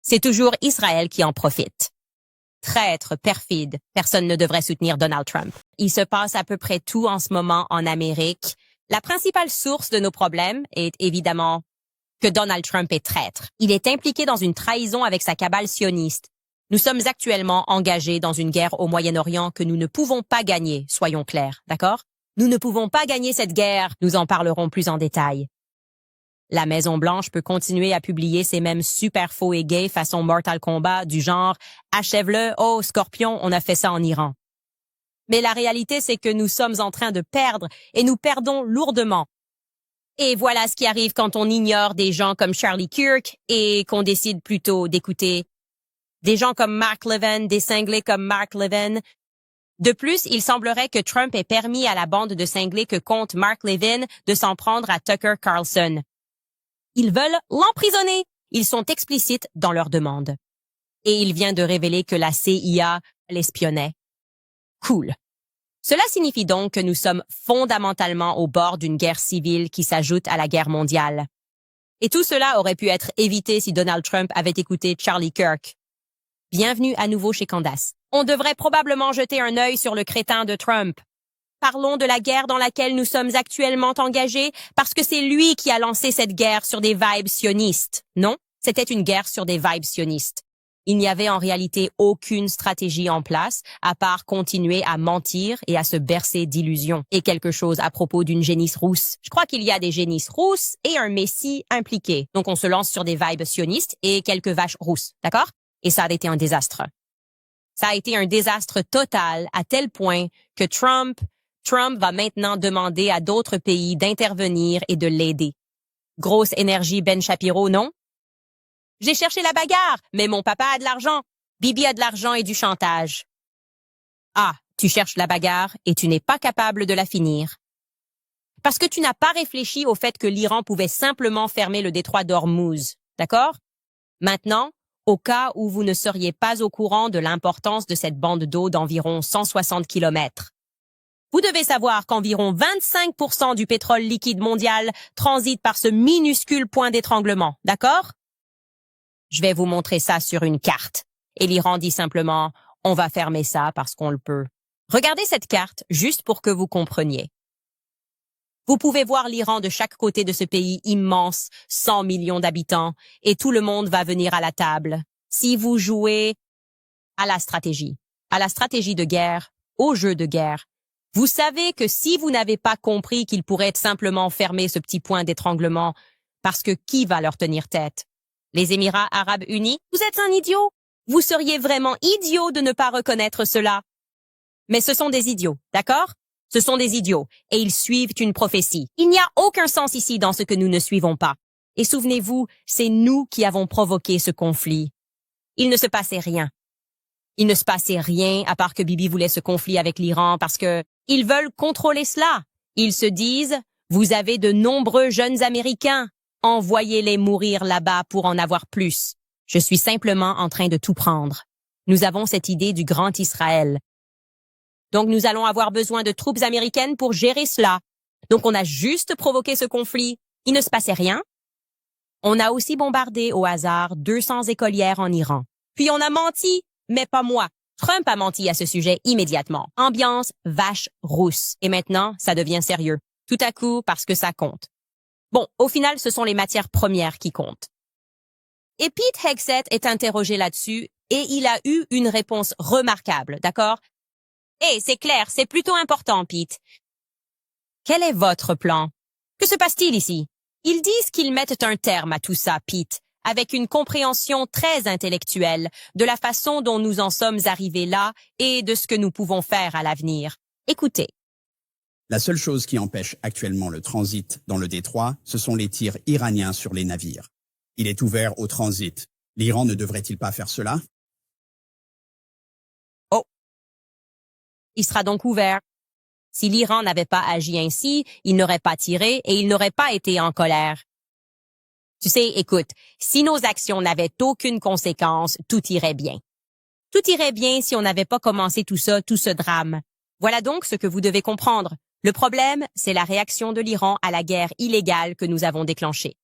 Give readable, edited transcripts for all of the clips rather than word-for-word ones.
C'est toujours Israël qui en profite. Traître, perfide, personne ne devrait soutenir Donald Trump. Il se passe à peu près tout en ce moment en Amérique. La principale source de nos problèmes est évidemment que Donald Trump est traître. Il est impliqué dans une trahison avec sa cabale sioniste. Nous sommes actuellement engagés dans une guerre au Moyen-Orient que nous ne pouvons pas gagner, soyons clairs, d'accord? Nous ne pouvons pas gagner cette guerre, nous en parlerons plus en détail. La Maison-Blanche peut continuer à publier ces mêmes super faux et gays façon Mortal Kombat du genre « Achève-le, oh Scorpion, on a fait ça en Iran ». Mais la réalité, c'est que nous sommes en train de perdre et nous perdons lourdement. Et voilà ce qui arrive quand on ignore des gens comme Charlie Kirk et qu'on décide plutôt d'écouter des gens comme Mark Levin, des cinglés comme Mark Levin. De plus, il semblerait que Trump ait permis à la bande de cinglés que compte Mark Levin de s'en prendre à Tucker Carlson. Ils veulent l'emprisonner. Ils sont explicites dans leur demande. Et il vient de révéler que la CIA l'espionnait. Cool. Cela signifie donc que nous sommes fondamentalement au bord d'une guerre civile qui s'ajoute à la guerre mondiale. Et tout cela aurait pu être évité si Donald Trump avait écouté Charlie Kirk. Bienvenue à nouveau chez Candace. On devrait probablement jeter un œil sur le crétin de Trump. Parlons de la guerre dans laquelle nous sommes actuellement engagés parce que c'est lui qui a lancé cette guerre sur des vibes sionistes. Non, c'était une guerre sur des vibes sionistes. Il n'y avait en réalité aucune stratégie en place à part continuer à mentir et à se bercer d'illusions. Et quelque chose à propos d'une génisse rousse. Je crois qu'il y a des génisses rousses et un messie impliqué. Donc on se lance sur des vibes sionistes et quelques vaches rousses, d'accord? Et ça a été un désastre. Ça a été un désastre total à tel point que Trump va maintenant demander à d'autres pays d'intervenir et de l'aider. Grosse énergie Ben Shapiro, non? J'ai cherché la bagarre, mais mon papa a de l'argent. Bibi a de l'argent et du chantage. Ah, tu cherches la bagarre et tu n'es pas capable de la finir. Parce que tu n'as pas réfléchi au fait que l'Iran pouvait simplement fermer le détroit d'Ormuz, d'accord? Maintenant, au cas où vous ne seriez pas au courant de l'importance de cette bande d'eau d'environ 160 kilomètres, vous devez savoir qu'environ 25% du pétrole liquide mondial transite par ce minuscule point d'étranglement, d'accord? Je vais vous montrer ça sur une carte. Et l'Iran dit simplement, on va fermer ça parce qu'on le peut. Regardez cette carte juste pour que vous compreniez. Vous pouvez voir l'Iran de chaque côté de ce pays immense, 100 millions d'habitants, et tout le monde va venir à la table. Si vous jouez à la stratégie de guerre, au jeu de guerre, vous savez que si vous n'avez pas compris qu'ils pourraient simplement fermer ce petit point d'étranglement, parce que qui va leur tenir tête? Les Émirats arabes unis? Vous êtes un idiot. Vous seriez vraiment idiot de ne pas reconnaître cela. Mais ce sont des idiots, d'accord? Ce sont des idiots, et ils suivent une prophétie. Il n'y a aucun sens ici dans ce que nous ne suivons pas. Et souvenez-vous, c'est nous qui avons provoqué ce conflit. Il ne se passait rien. Il ne se passait rien à part que Bibi voulait ce conflit avec l'Iran parce que ils veulent contrôler cela. Ils se disent, vous avez de nombreux jeunes Américains. Envoyez-les mourir là-bas pour en avoir plus. Je suis simplement en train de tout prendre. Nous avons cette idée du grand Israël. Donc nous allons avoir besoin de troupes américaines pour gérer cela. Donc on a juste provoqué ce conflit. Il ne se passait rien. On a aussi bombardé au hasard 200 écolières en Iran. Puis on a menti, mais pas moi. Trump a menti à ce sujet immédiatement. Ambiance vache rousse. Et maintenant, ça devient sérieux. Tout à coup, parce que ça compte. Bon, au final, ce sont les matières premières qui comptent. Et Pete Hegseth est interrogé là-dessus et il a eu une réponse remarquable, d'accord? C'est clair, c'est plutôt important, Pete. Quel est votre plan? Que se passe-t-il ici? Ils disent qu'ils mettent un terme à tout ça, Pete, avec une compréhension très intellectuelle de la façon dont nous en sommes arrivés là et de ce que nous pouvons faire à l'avenir. Écoutez. La seule chose qui empêche actuellement le transit dans le détroit, ce sont les tirs iraniens sur les navires. Il est ouvert au transit. L'Iran ne devrait-il pas faire cela? Oh. Il sera donc ouvert. Si l'Iran n'avait pas agi ainsi, il n'aurait pas tiré et il n'aurait pas été en colère. Tu sais, écoute, si nos actions n'avaient aucune conséquence, tout irait bien. Tout irait bien si on n'avait pas commencé tout ce drame. Voilà donc ce que vous devez comprendre. Le problème, c'est la réaction de l'Iran à la guerre illégale que nous avons déclenchée.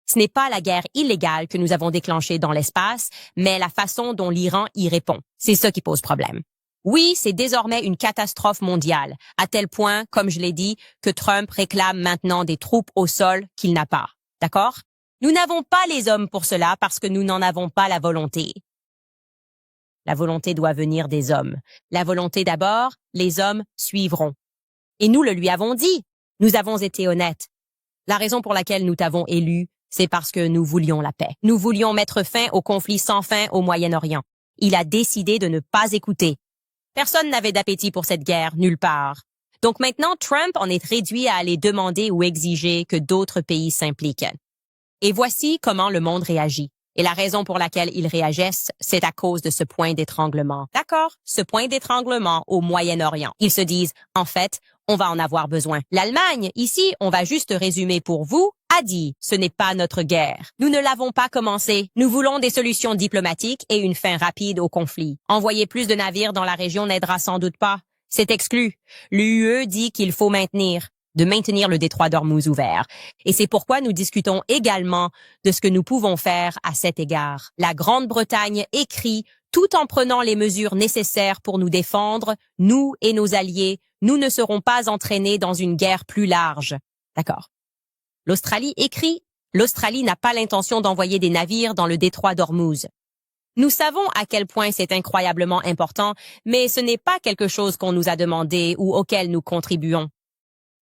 Ce n'est pas la guerre illégale que nous avons déclenchée dans l'espace, mais la façon dont l'Iran y répond. C'est ça qui pose problème. Oui, c'est désormais une catastrophe mondiale, à tel point, comme je l'ai dit, que Trump réclame maintenant des troupes au sol qu'il n'a pas. D'accord? Nous n'avons pas les hommes pour cela parce que nous n'en avons pas la volonté. La volonté doit venir des hommes. La volonté d'abord, les hommes suivront. Et nous le lui avons dit. Nous avons été honnêtes. La raison pour laquelle nous t'avons élu, c'est parce que nous voulions la paix. Nous voulions mettre fin au conflit sans fin au Moyen-Orient. Il a décidé de ne pas écouter. Personne n'avait d'appétit pour cette guerre, nulle part. Donc maintenant, Trump en est réduit à aller demander ou exiger que d'autres pays s'impliquent. Et voici comment le monde réagit. Et la raison pour laquelle ils réagissent, c'est à cause de ce point d'étranglement. D'accord? Ce point d'étranglement au Moyen-Orient. Ils se disent, en fait, on va en avoir besoin. L'Allemagne, ici, on va juste résumer pour vous, a dit, ce n'est pas notre guerre. Nous ne l'avons pas commencé. Nous voulons des solutions diplomatiques et une fin rapide au conflit. Envoyer plus de navires dans la région n'aidera sans doute pas. C'est exclu. L'UE dit qu'il faut maintenir le détroit d'Ormuz ouvert. Et c'est pourquoi nous discutons également de ce que nous pouvons faire à cet égard. La Grande-Bretagne écrit, tout en prenant les mesures nécessaires pour nous défendre, nous et nos alliés, nous ne serons pas entraînés dans une guerre plus large. D'accord. L'Australie écrit, l'Australie n'a pas l'intention d'envoyer des navires dans le détroit d'Ormuz. Nous savons à quel point c'est incroyablement important, mais ce n'est pas quelque chose qu'on nous a demandé ou auquel nous contribuons.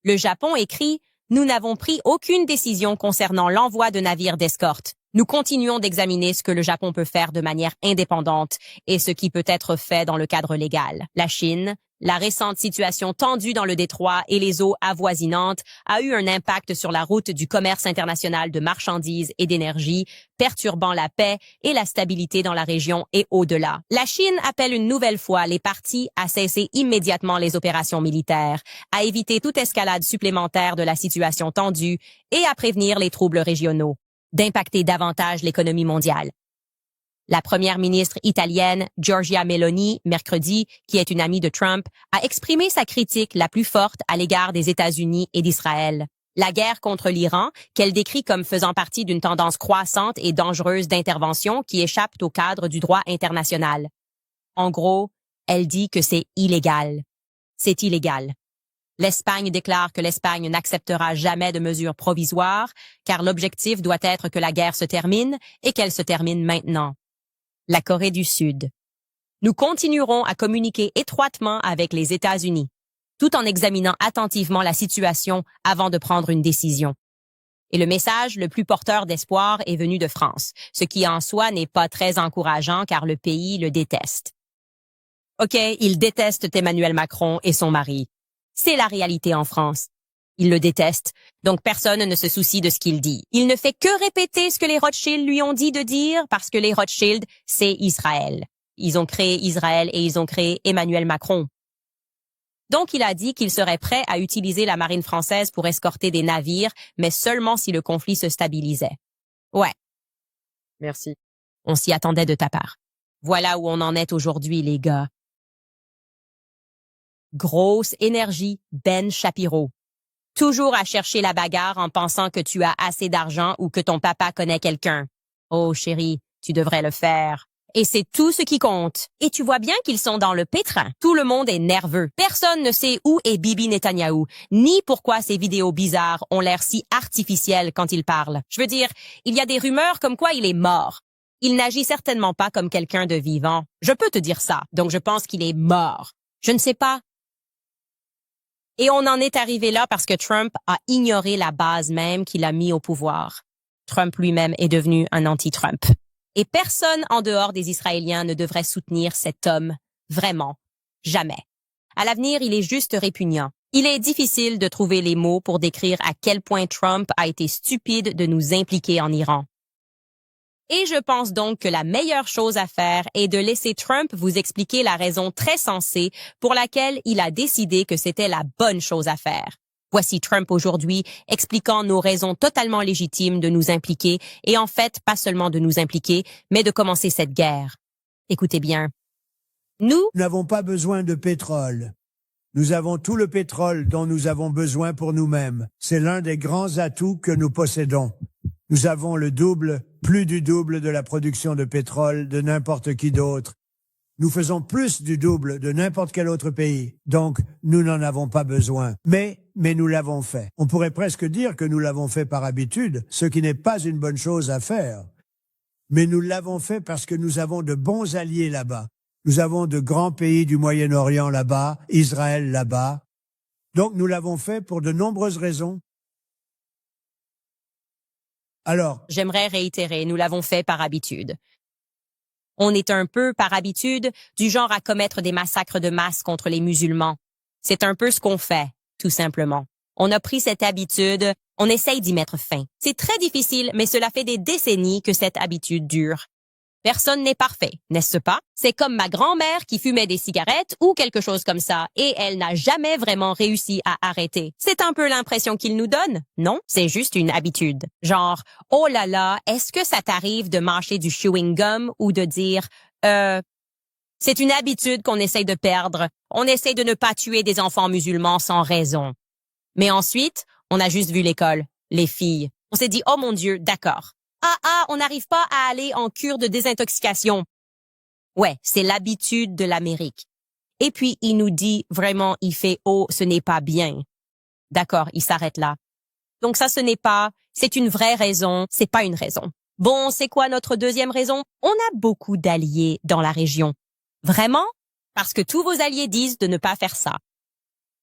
Le Japon écrit « Nous n'avons pris aucune décision concernant l'envoi de navires d'escorte. Nous continuons d'examiner ce que le Japon peut faire de manière indépendante et ce qui peut être fait dans le cadre légal. » La Chine, la récente situation tendue dans le détroit et les eaux avoisinantes a eu un impact sur la route du commerce international de marchandises et d'énergie, perturbant la paix et la stabilité dans la région et au-delà. La Chine appelle une nouvelle fois les parties à cesser immédiatement les opérations militaires, à éviter toute escalade supplémentaire de la situation tendue et à prévenir les troubles régionaux, d'impacter davantage l'économie mondiale. La première ministre italienne, Giorgia Meloni, mercredi, qui est une amie de Trump, a exprimé sa critique la plus forte à l'égard des États-Unis et d'Israël. La guerre contre l'Iran, qu'elle décrit comme faisant partie d'une tendance croissante et dangereuse d'intervention qui échappe au cadre du droit international. En gros, elle dit que c'est illégal. C'est illégal. L'Espagne déclare que l'Espagne n'acceptera jamais de mesures provisoires, car l'objectif doit être que la guerre se termine et qu'elle se termine maintenant. La Corée du Sud. Nous continuerons à communiquer étroitement avec les États-Unis, tout en examinant attentivement la situation avant de prendre une décision. Et le message le plus porteur d'espoir est venu de France, ce qui en soi n'est pas très encourageant car le pays le déteste. OK, il déteste Emmanuel Macron et son mari. C'est la réalité en France. Il le déteste, donc personne ne se soucie de ce qu'il dit. Il ne fait que répéter ce que les Rothschild lui ont dit de dire parce que les Rothschild, c'est Israël. Ils ont créé Israël et ils ont créé Emmanuel Macron. Donc il a dit qu'il serait prêt à utiliser la marine française pour escorter des navires, mais seulement si le conflit se stabilisait. Ouais. Merci. On s'y attendait de ta part. Voilà où on en est aujourd'hui, les gars. Grosse énergie, Ben Shapiro. Toujours à chercher la bagarre en pensant que tu as assez d'argent ou que ton papa connaît quelqu'un. Oh chérie, tu devrais le faire. Et c'est tout ce qui compte. Et tu vois bien qu'ils sont dans le pétrin. Tout le monde est nerveux. Personne ne sait où est Bibi Netanyahou, ni pourquoi ces vidéos bizarres ont l'air si artificielles quand il parle. Je veux dire, il y a des rumeurs comme quoi il est mort. Il n'agit certainement pas comme quelqu'un de vivant. Je peux te dire ça. Donc je pense qu'il est mort. Je ne sais pas. Et on en est arrivé là parce que Trump a ignoré la base même qu'il a mis au pouvoir. Trump lui-même est devenu un anti-Trump. Et personne en dehors des Israéliens ne devrait soutenir cet homme. Vraiment. Jamais. À l'avenir, il est juste répugnant. Il est difficile de trouver les mots pour décrire à quel point Trump a été stupide de nous impliquer en Iran. Et je pense donc que la meilleure chose à faire est de laisser Trump vous expliquer la raison très sensée pour laquelle il a décidé que c'était la bonne chose à faire. Voici Trump aujourd'hui expliquant nos raisons totalement légitimes de nous impliquer et en fait pas seulement de nous impliquer, mais de commencer cette guerre. Écoutez bien. Nous n'avons pas besoin de pétrole. Nous avons tout le pétrole dont nous avons besoin pour nous-mêmes. C'est l'un des grands atouts que nous possédons. Nous avons le double, plus du double de la production de pétrole de n'importe qui d'autre. Nous faisons plus du double de n'importe quel autre pays. Donc, nous n'en avons pas besoin. Mais nous l'avons fait. On pourrait presque dire que nous l'avons fait par habitude, ce qui n'est pas une bonne chose à faire. Mais nous l'avons fait parce que nous avons de bons alliés là-bas. Nous avons de grands pays du Moyen-Orient là-bas, Israël là-bas. Donc, nous l'avons fait pour de nombreuses raisons. Alors, J'aimerais réitérer, nous l'avons fait par habitude. On est un peu, par habitude, du genre à commettre des massacres de masse contre les musulmans. C'est un peu ce qu'on fait, tout simplement. On a pris cette habitude, on essaye d'y mettre fin. C'est très difficile, mais cela fait des décennies que cette habitude dure. Personne n'est parfait, n'est-ce pas? C'est comme ma grand-mère qui fumait des cigarettes ou quelque chose comme ça, et elle n'a jamais vraiment réussi à arrêter. C'est un peu l'impression qu'il nous donne, non? C'est juste une habitude. Genre, oh là là, est-ce que ça t'arrive de mâcher du chewing gum ou de dire, c'est une habitude qu'on essaye de perdre. On essaye de ne pas tuer des enfants musulmans sans raison. Mais ensuite, on a juste vu l'école, les filles. On s'est dit, oh mon Dieu, d'accord. On n'arrive pas à aller en cure de désintoxication. Ouais, c'est l'habitude de l'Amérique. Et puis, il nous dit vraiment, il fait, oh, ce n'est pas bien. D'accord, il s'arrête là. Donc ça, ce n'est pas, c'est une vraie raison, c'est pas une raison. Bon, c'est quoi notre deuxième raison? On a beaucoup d'alliés dans la région. Vraiment? Parce que tous vos alliés disent de ne pas faire ça.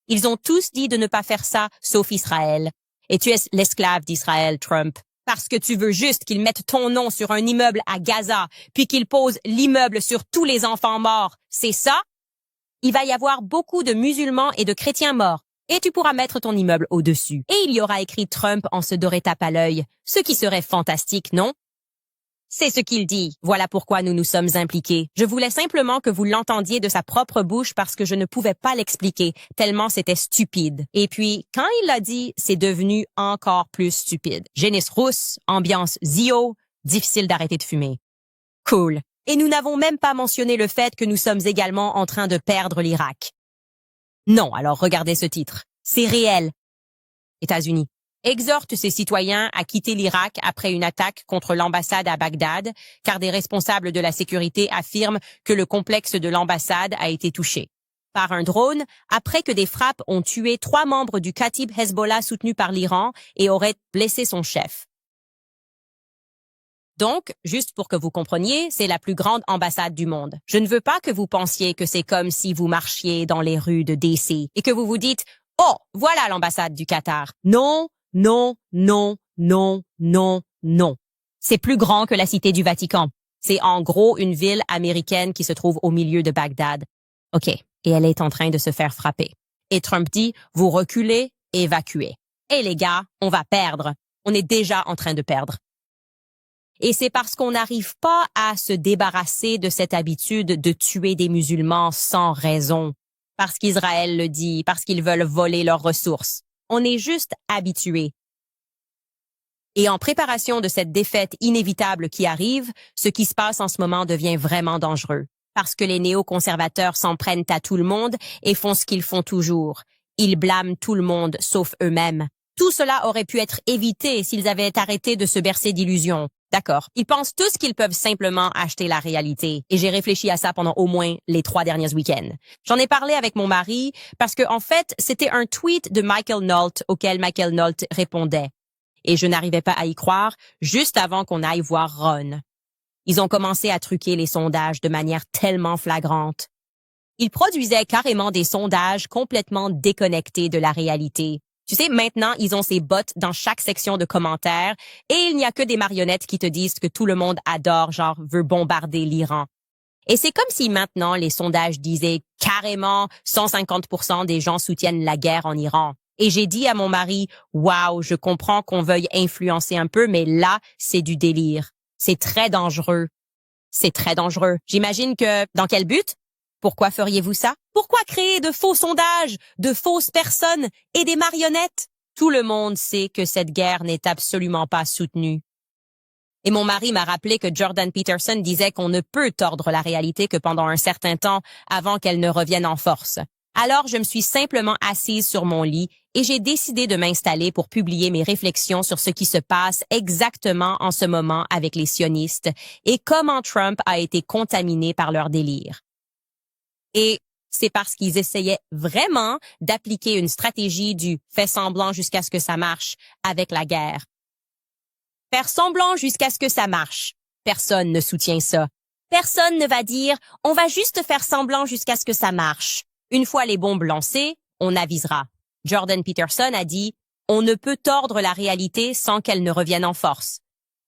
Ils ont tous dit de ne pas faire ça, sauf Israël. Et tu es l'esclave d'Israël, Trump. Parce que tu veux juste qu'ils mettent ton nom sur un immeuble à Gaza, puis qu'ils posent l'immeuble sur tous les enfants morts. C'est ça? Il va y avoir beaucoup de musulmans et de chrétiens morts. Et tu pourras mettre ton immeuble au-dessus. Et il y aura écrit Trump en se doré tape à l'œil. Ce qui serait fantastique, non? C'est ce qu'il dit. Voilà pourquoi nous nous sommes impliqués. Je voulais simplement que vous l'entendiez de sa propre bouche parce que je ne pouvais pas l'expliquer, tellement c'était stupide. Et puis, quand il l'a dit, c'est devenu encore plus stupide. Génisse rousse, ambiance zio, difficile d'arrêter de fumer. Cool. Et nous n'avons même pas mentionné le fait que nous sommes également en train de perdre l'Irak. Non, alors regardez ce titre. C'est réel. États-Unis exhorte ses citoyens à quitter l'Irak après une attaque contre l'ambassade à Bagdad, car des responsables de la sécurité affirment que le complexe de l'ambassade a été touché par un drone après que des frappes ont tué 3 membres du Katib Hezbollah soutenu par l'Iran et auraient blessé son chef. Donc, juste pour que vous compreniez, c'est la plus grande ambassade du monde. Je ne veux pas que vous pensiez que c'est comme si vous marchiez dans les rues de DC et que vous vous dites « Oh, voilà l'ambassade du Qatar ». Non, non, non, non, non, non. C'est plus grand que la cité du Vatican. C'est en gros une ville américaine qui se trouve au milieu de Bagdad. OK, et elle est en train de se faire frapper. Et Trump dit « Vous reculez, évacuez ». Et les gars, on va perdre. On est déjà en train de perdre. Et c'est parce qu'on n'arrive pas à se débarrasser de cette habitude de tuer des musulmans sans raison. Parce qu'Israël le dit, parce qu'ils veulent voler leurs ressources. On est juste habitué. Et en préparation de cette défaite inévitable qui arrive, ce qui se passe en ce moment devient vraiment dangereux. Parce que les néoconservateurs s'en prennent à tout le monde et font ce qu'ils font toujours. Ils blâment tout le monde, sauf eux-mêmes. Tout cela aurait pu être évité s'ils avaient arrêté de se bercer d'illusions. D'accord. Ils pensent tous qu'ils peuvent simplement acheter la réalité. Et j'ai réfléchi à ça pendant au moins les 3 derniers week-ends. J'en ai parlé avec mon mari parce que, en fait, c'était un tweet de Michael Knowles auquel Michael Knowles répondait. Et je n'arrivais pas à y croire juste avant qu'on aille voir Ron. Ils ont commencé à truquer les sondages de manière tellement flagrante. Ils produisaient carrément des sondages complètement déconnectés de la réalité. Tu sais, maintenant, ils ont ces bots dans chaque section de commentaires et il n'y a que des marionnettes qui te disent que tout le monde adore, genre, veut bombarder l'Iran. Et c'est comme si maintenant, les sondages disaient carrément 150% des gens soutiennent la guerre en Iran. Et j'ai dit à mon mari, waouh, je comprends qu'on veuille influencer un peu, mais là, c'est du délire. C'est très dangereux. C'est très dangereux. J'imagine que, dans quel but? Pourquoi feriez-vous ça? Pourquoi créer de faux sondages, de fausses personnes et des marionnettes? Tout le monde sait que cette guerre n'est absolument pas soutenue. Et mon mari m'a rappelé que Jordan Peterson disait qu'on ne peut tordre la réalité que pendant un certain temps avant qu'elle ne revienne en force. Alors je me suis simplement assise sur mon lit et j'ai décidé de m'installer pour publier mes réflexions sur ce qui se passe exactement en ce moment avec les sionistes et comment Trump a été contaminé par leur délire. Et c'est parce qu'ils essayaient vraiment d'appliquer une stratégie du « fais semblant jusqu'à ce que ça marche » avec la guerre. Faire semblant jusqu'à ce que ça marche. Personne ne soutient ça. Personne ne va dire « on va juste faire semblant jusqu'à ce que ça marche ». Une fois les bombes lancées, on avisera. Jordan Peterson a dit « on ne peut tordre la réalité sans qu'elle ne revienne en force ».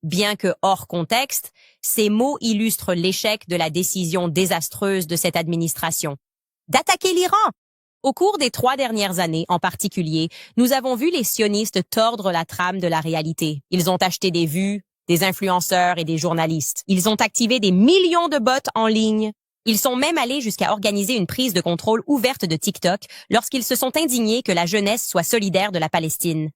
Bien que hors contexte, ces mots illustrent l'échec de la décision désastreuse de cette administration. D'attaquer l'Iran! Au cours des 3 dernières années, en particulier, nous avons vu les sionistes tordre la trame de la réalité. Ils ont acheté des vues, des influenceurs et des journalistes. Ils ont activé des millions de bots en ligne. Ils sont même allés jusqu'à organiser une prise de contrôle ouverte de TikTok lorsqu'ils se sont indignés que la jeunesse soit solidaire de la Palestine.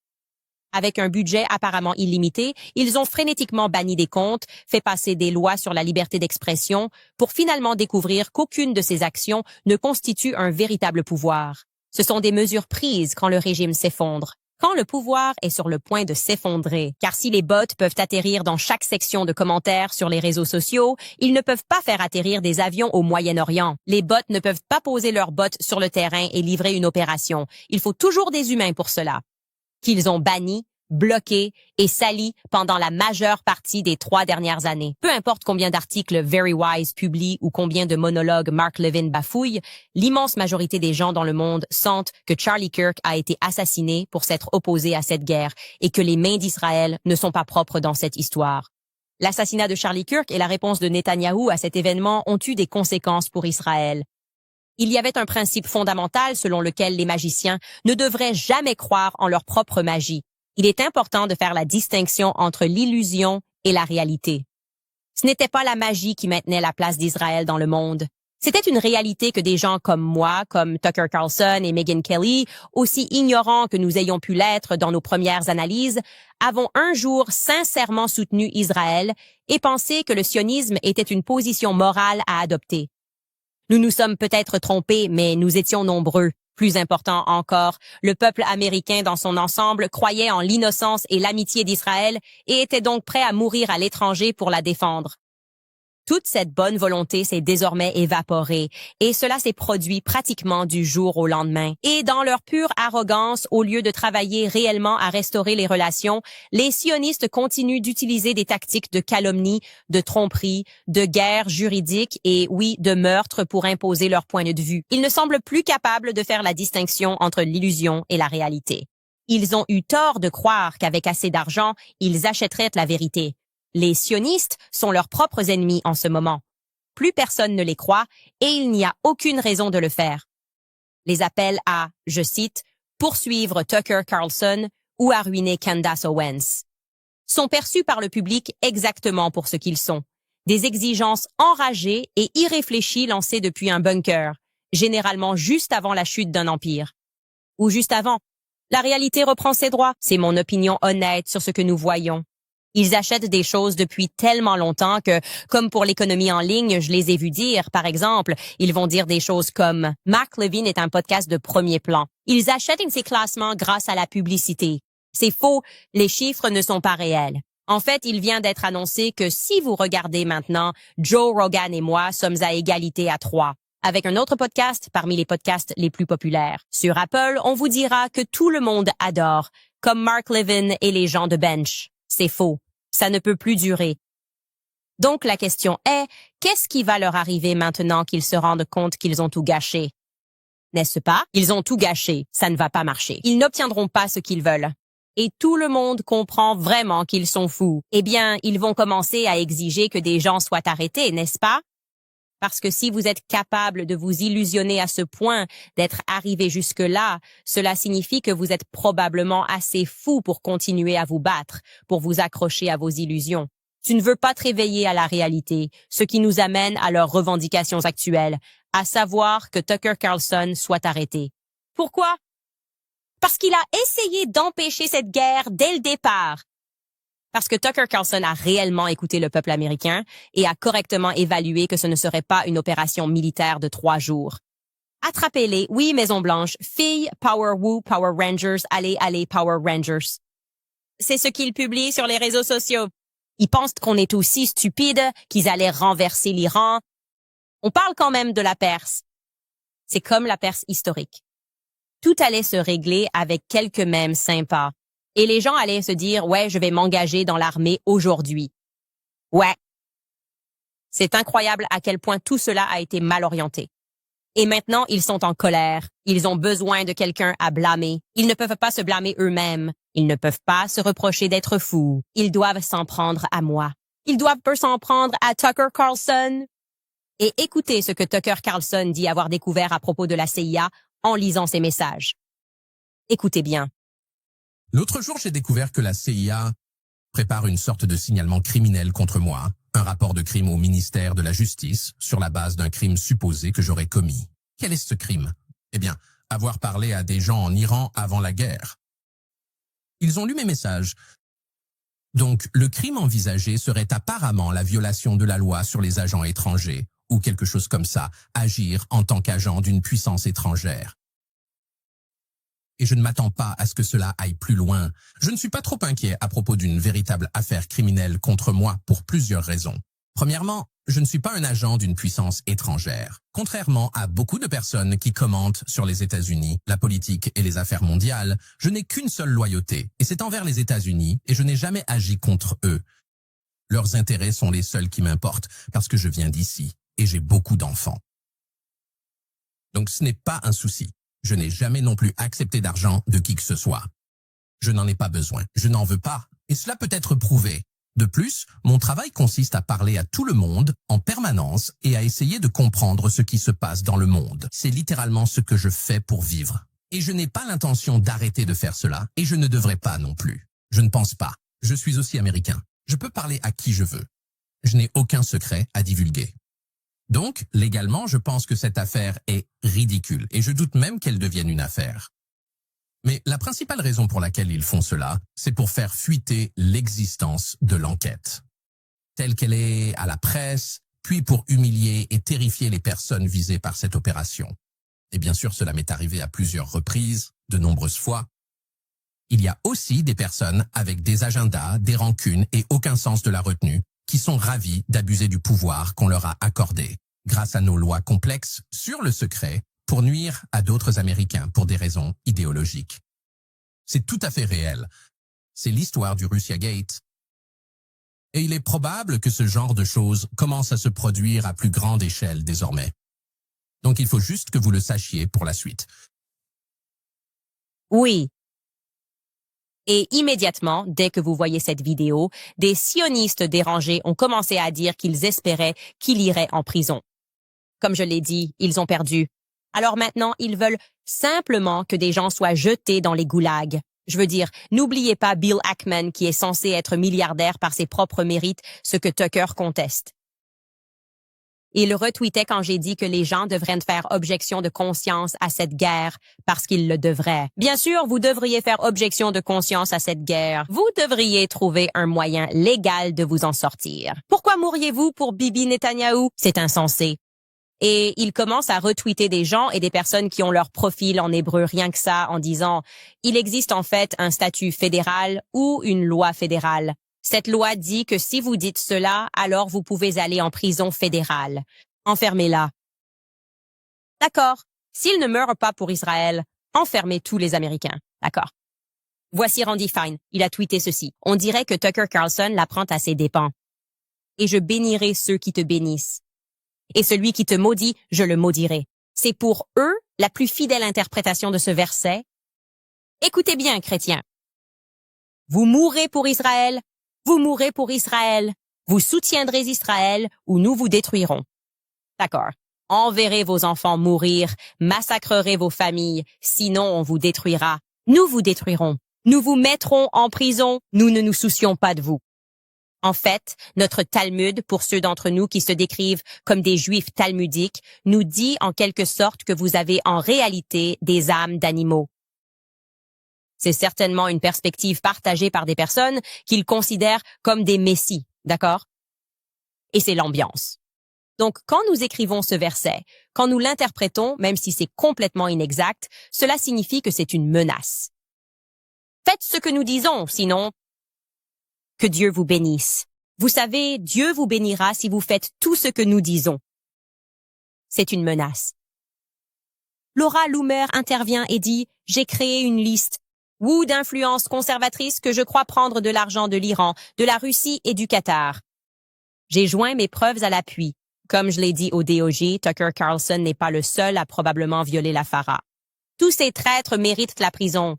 Avec un budget apparemment illimité, ils ont frénétiquement banni des comptes, fait passer des lois sur la liberté d'expression, pour finalement découvrir qu'aucune de ces actions ne constitue un véritable pouvoir. Ce sont des mesures prises quand le régime s'effondre. Quand le pouvoir est sur le point de s'effondrer, car si les bots peuvent atterrir dans chaque section de commentaires sur les réseaux sociaux, ils ne peuvent pas faire atterrir des avions au Moyen-Orient. Les bots ne peuvent pas poser leurs bots sur le terrain et livrer une opération. Il faut toujours des humains pour cela. Qu'ils ont banni, bloqué et sali pendant la majeure partie des 3 dernières années. Peu importe combien d'articles Very Wise publie ou combien de monologues Mark Levin bafouille, l'immense majorité des gens dans le monde sentent que Charlie Kirk a été assassiné pour s'être opposé à cette guerre et que les mains d'Israël ne sont pas propres dans cette histoire. L'assassinat de Charlie Kirk et la réponse de Netanyahou à cet événement ont eu des conséquences pour Israël. Il y avait un principe fondamental selon lequel les magiciens ne devraient jamais croire en leur propre magie. Il est important de faire la distinction entre l'illusion et la réalité. Ce n'était pas la magie qui maintenait la place d'Israël dans le monde. C'était une réalité que des gens comme moi, comme Tucker Carlson et Megyn Kelly, aussi ignorants que nous ayons pu l'être dans nos premières analyses, avons un jour sincèrement soutenu Israël et pensé que le sionisme était une position morale à adopter. Nous nous sommes peut-être trompés, mais nous étions nombreux. Plus important encore, le peuple américain dans son ensemble croyait en l'innocence et l'amitié d'Israël et était donc prêt à mourir à l'étranger pour la défendre. Toute cette bonne volonté s'est désormais évaporée et cela s'est produit pratiquement du jour au lendemain. Et dans leur pure arrogance, au lieu de travailler réellement à restaurer les relations, les sionistes continuent d'utiliser des tactiques de calomnie, de tromperie, de guerre juridique et, oui, de meurtre pour imposer leur point de vue. Ils ne semblent plus capables de faire la distinction entre l'illusion et la réalité. Ils ont eu tort de croire qu'avec assez d'argent, ils achèteraient la vérité. Les sionistes sont leurs propres ennemis en ce moment. Plus personne ne les croit et il n'y a aucune raison de le faire. Les appels à, je cite, « poursuivre Tucker Carlson » ou à ruiner Candace Owens sont perçus par le public exactement pour ce qu'ils sont. Des exigences enragées et irréfléchies lancées depuis un bunker, généralement juste avant la chute d'un empire. Ou juste avant. La réalité reprend ses droits. C'est mon opinion honnête sur ce que nous voyons. Ils achètent des choses depuis tellement longtemps que, comme pour l'économie en ligne, je les ai vus dire, par exemple, ils vont dire des choses comme « Mark Levin est un podcast de premier plan ». Ils achètent ces classements grâce à la publicité. C'est faux, les chiffres ne sont pas réels. En fait, il vient d'être annoncé que si vous regardez maintenant, Joe Rogan et moi sommes à égalité à 3. Avec un autre podcast parmi les podcasts les plus populaires. Sur Apple, on vous dira que tout le monde adore, comme Mark Levin et les gens de Bench. C'est faux. Ça ne peut plus durer. Donc la question est, qu'est-ce qui va leur arriver maintenant qu'ils se rendent compte qu'ils ont tout gâché? N'est-ce pas? Ils ont tout gâché. Ça ne va pas marcher. Ils n'obtiendront pas ce qu'ils veulent. Et tout le monde comprend vraiment qu'ils sont fous. Eh bien, ils vont commencer à exiger que des gens soient arrêtés, n'est-ce pas? Parce que si vous êtes capable de vous illusionner à ce point, d'être arrivé jusque-là, cela signifie que vous êtes probablement assez fou pour continuer à vous battre, pour vous accrocher à vos illusions. Tu ne veux pas te réveiller à la réalité, ce qui nous amène à leurs revendications actuelles, à savoir que Tucker Carlson soit arrêté. Pourquoi? Parce qu'il a essayé d'empêcher cette guerre dès le départ. Parce que Tucker Carlson a réellement écouté le peuple américain et a correctement évalué que ce ne serait pas une opération militaire de 3 jours. Attrapez-les, oui, Maison Blanche, filles, Power Woo, Power Rangers, allez, Power Rangers. C'est ce qu'ils publient sur les réseaux sociaux. Ils pensent qu'on est aussi stupides qu'ils allaient renverser l'Iran. On parle quand même de la Perse. C'est comme la Perse historique. Tout allait se régler avec quelques mèmes sympas. Et les gens allaient se dire, ouais, je vais m'engager dans l'armée aujourd'hui. Ouais. C'est incroyable à quel point tout cela a été mal orienté. Et maintenant, ils sont en colère. Ils ont besoin de quelqu'un à blâmer. Ils ne peuvent pas se blâmer eux-mêmes. Ils ne peuvent pas se reprocher d'être fous. Ils doivent s'en prendre à moi. Ils doivent s'en prendre à Tucker Carlson. Et écoutez ce que Tucker Carlson dit avoir découvert à propos de la CIA en lisant ses messages. Écoutez bien. L'autre jour, j'ai découvert que la CIA prépare une sorte de signalement criminel contre moi, un rapport de crime au ministère de la Justice sur la base d'un crime supposé que j'aurais commis. Quel est ce crime? Eh bien, avoir parlé à des gens en Iran avant la guerre. Ils ont lu mes messages. Donc, le crime envisagé serait apparemment la violation de la loi sur les agents étrangers, ou quelque chose comme ça, agir en tant qu'agent d'une puissance étrangère. Et je ne m'attends pas à ce que cela aille plus loin. Je ne suis pas trop inquiet à propos d'une véritable affaire criminelle contre moi pour plusieurs raisons. Premièrement, je ne suis pas un agent d'une puissance étrangère. Contrairement à beaucoup de personnes qui commentent sur les États-Unis, la politique et les affaires mondiales, je n'ai qu'une seule loyauté, et c'est envers les États-Unis, et je n'ai jamais agi contre eux. Leurs intérêts sont les seuls qui m'importent, parce que je viens d'ici, et j'ai beaucoup d'enfants. Donc ce n'est pas un souci. Je n'ai jamais non plus accepté d'argent de qui que ce soit. Je n'en ai pas besoin, je n'en veux pas, et cela peut être prouvé. De plus, mon travail consiste à parler à tout le monde en permanence et à essayer de comprendre ce qui se passe dans le monde. C'est littéralement ce que je fais pour vivre. Et je n'ai pas l'intention d'arrêter de faire cela, et je ne devrais pas non plus. Je ne pense pas. Je suis aussi américain. Je peux parler à qui je veux. Je n'ai aucun secret à divulguer. Donc, légalement, je pense que cette affaire est ridicule, et je doute même qu'elle devienne une affaire. Mais la principale raison pour laquelle ils font cela, c'est pour faire fuiter l'existence de l'enquête, telle qu'elle est à la presse, puis pour humilier et terrifier les personnes visées par cette opération. Et bien sûr, cela m'est arrivé à plusieurs reprises, de nombreuses fois. Il y a aussi des personnes avec des agendas, des rancunes et aucun sens de la retenue, qui sont ravis d'abuser du pouvoir qu'on leur a accordé, grâce à nos lois complexes sur le secret, pour nuire à d'autres Américains pour des raisons idéologiques. C'est tout à fait réel. C'est l'histoire du Russia Gate. Et il est probable que ce genre de choses commence à se produire à plus grande échelle désormais. Donc il faut juste que vous le sachiez pour la suite. Oui. Et immédiatement, dès que vous voyez cette vidéo, des sionistes dérangés ont commencé à dire qu'ils espéraient qu'il irait en prison. Comme je l'ai dit, ils ont perdu. Alors maintenant, ils veulent simplement que des gens soient jetés dans les goulags. Je veux dire, n'oubliez pas Bill Ackman qui est censé être milliardaire par ses propres mérites, ce que Tucker conteste. Il retweetait quand j'ai dit que les gens devraient faire objection de conscience à cette guerre parce qu'ils le devraient. Bien sûr, vous devriez faire objection de conscience à cette guerre. Vous devriez trouver un moyen légal de vous en sortir. Pourquoi mourriez-vous pour Bibi Netanyahou? C'est insensé. Et il commence à retweeter des gens et des personnes qui ont leur profil en hébreu rien que ça en disant « Il existe en fait un statut fédéral ou une loi fédérale. Cette loi dit que si vous dites cela, alors vous pouvez aller en prison fédérale. Enfermez-la. » D'accord. S'il ne meurt pas pour Israël, enfermez tous les Américains. D'accord. Voici Randy Fine. Il a tweeté ceci. On dirait que Tucker Carlson l'apprend à ses dépens. Et je bénirai ceux qui te bénissent. Et celui qui te maudit, je le maudirai. C'est pour eux la plus fidèle interprétation de ce verset. Écoutez bien, chrétiens. Vous mourrez pour Israël, vous mourrez pour Israël, vous soutiendrez Israël ou nous vous détruirons. D'accord. Enverrez vos enfants mourir, massacrerez vos familles, sinon on vous détruira. Nous vous détruirons. Nous vous mettrons en prison, nous ne nous soucions pas de vous. En fait, notre Talmud, pour ceux d'entre nous qui se décrivent comme des juifs talmudiques, nous dit en quelque sorte que vous avez en réalité des âmes d'animaux. C'est certainement une perspective partagée par des personnes qu'ils considèrent comme des messies, d'accord? Et c'est l'ambiance. Donc, quand nous écrivons ce verset, quand nous l'interprétons, même si c'est complètement inexact, cela signifie que c'est une menace. Faites ce que nous disons, sinon, que Dieu vous bénisse. Vous savez, Dieu vous bénira si vous faites tout ce que nous disons. C'est une menace. Laura Loomer intervient et dit « J'ai créé une liste d'influences conservatrices que je crois prendre de l'argent de l'Iran, de la Russie et du Qatar. J'ai joint mes preuves à l'appui. Comme je l'ai dit au DOJ, Tucker Carlson n'est pas le seul à probablement violer la FARA. Tous ces traîtres méritent la prison.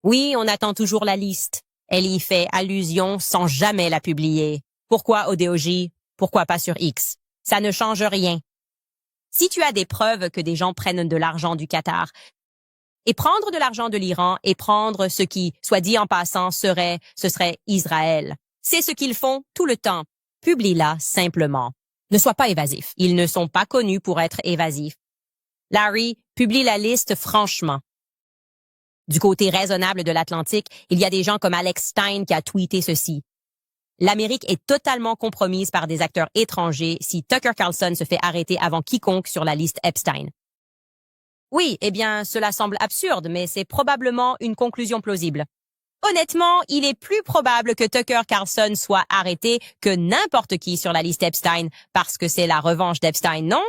Oui, on attend toujours la liste. Elle y fait allusion sans jamais la publier. Pourquoi au DOJ? Pourquoi pas sur X? Ça ne change rien. Si tu as des preuves que des gens prennent de l'argent du Qatar, et prendre de l'argent de l'Iran et prendre ce qui, soit dit en passant, ce serait Israël. C'est ce qu'ils font tout le temps. Publie-la simplement. Ne sois pas évasif. Ils ne sont pas connus pour être évasifs. Larry, publie la liste franchement. Du côté raisonnable de l'Atlantique, il y a des gens comme Alex Stein qui a tweeté ceci. L'Amérique est totalement compromise par des acteurs étrangers si Tucker Carlson se fait arrêter avant quiconque sur la liste Epstein. Oui, eh bien, cela semble absurde, mais c'est probablement une conclusion plausible. Honnêtement, il est plus probable que Tucker Carlson soit arrêté que n'importe qui sur la liste Epstein, parce que c'est la revanche d'Epstein, non?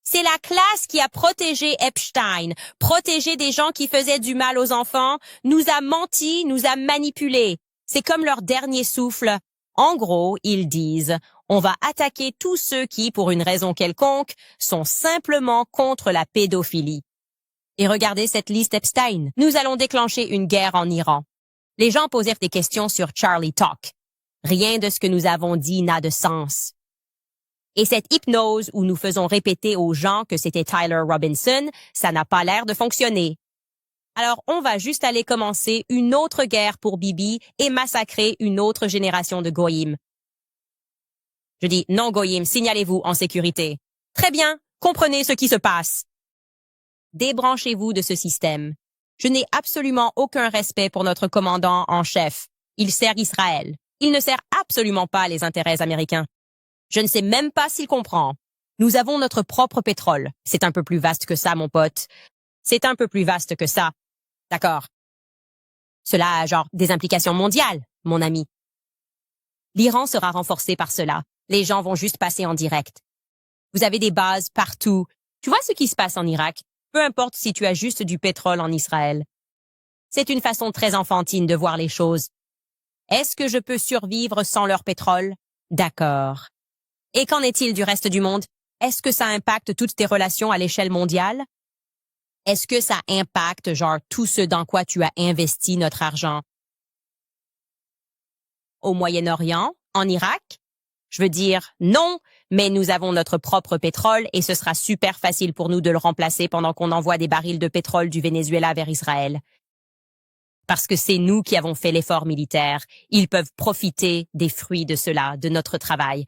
C'est la classe qui a protégé Epstein, protégé des gens qui faisaient du mal aux enfants, nous a menti, nous a manipulés. C'est comme leur dernier souffle. En gros, ils disent, on va attaquer tous ceux qui, pour une raison quelconque, sont simplement contre la pédophilie. Et regardez cette liste Epstein. Nous allons déclencher une guerre en Iran. Les gens posèrent des questions sur Charlie Talk. Rien de ce que nous avons dit n'a de sens. Et cette hypnose où nous faisons répéter aux gens que c'était Tyler Robinson, ça n'a pas l'air de fonctionner. Alors, on va juste aller commencer une autre guerre pour Bibi et massacrer une autre génération de goyim. Je dis, non goyim, signalez-vous en sécurité. Très bien, comprenez ce qui se passe. Débranchez-vous de ce système. Je n'ai absolument aucun respect pour notre commandant en chef. Il sert Israël. Il ne sert absolument pas les intérêts américains. Je ne sais même pas s'il comprend. Nous avons notre propre pétrole. C'est un peu plus vaste que ça, mon pote. C'est un peu plus vaste que ça. D'accord. Cela a genre des implications mondiales, mon ami. L'Iran sera renforcé par cela. Les gens vont juste passer en direct. Vous avez des bases partout. Tu vois ce qui se passe en Irak? Peu importe si tu as juste du pétrole en Israël. C'est une façon très enfantine de voir les choses. Est-ce que je peux survivre sans leur pétrole? D'accord. Et qu'en est-il du reste du monde? Est-ce que ça impacte toutes tes relations à l'échelle mondiale? Est-ce que ça impacte, genre, tout ce dans quoi tu as investi notre argent? Au Moyen-Orient? En Irak? Je veux dire, non, mais nous avons notre propre pétrole et ce sera super facile pour nous de le remplacer pendant qu'on envoie des barils de pétrole du Venezuela vers Israël. Parce que c'est nous qui avons fait l'effort militaire. Ils peuvent profiter des fruits de cela, de notre travail.